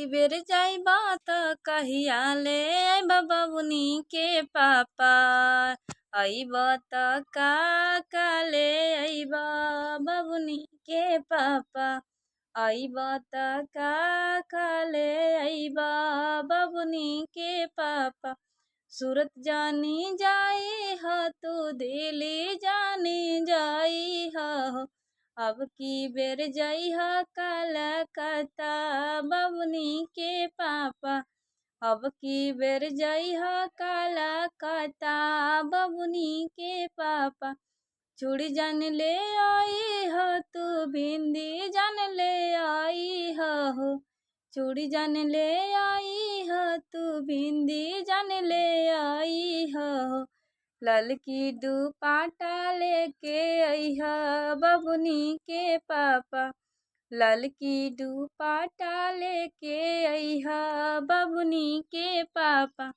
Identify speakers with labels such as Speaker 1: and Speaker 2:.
Speaker 1: की बेर जाइबा त कहिया ले अइबा बबुनी के पापा। अइबा त का ले अइबा बबुनी के पापा। अइबा त का ले अइबा बबुनी के पापा। सूरत जानी जाई ह तू दिल्ली जानी जाई ह। अब की बेर जइह कलकत्ता बबुनी के पापा। अब की बेर जइह कलकत्ता बबुनी के पापा। चूड़ी जान ले आई हो तू बिंदी जान ले आई हो। चूड़ी जान ले आई हो तू बिंदी जान ले आई हो। ललकी दुपट्टा लेके अइहा बबुनी के पापा। ललकी दुपट्टा लेके अइहा बबुनी के पापा।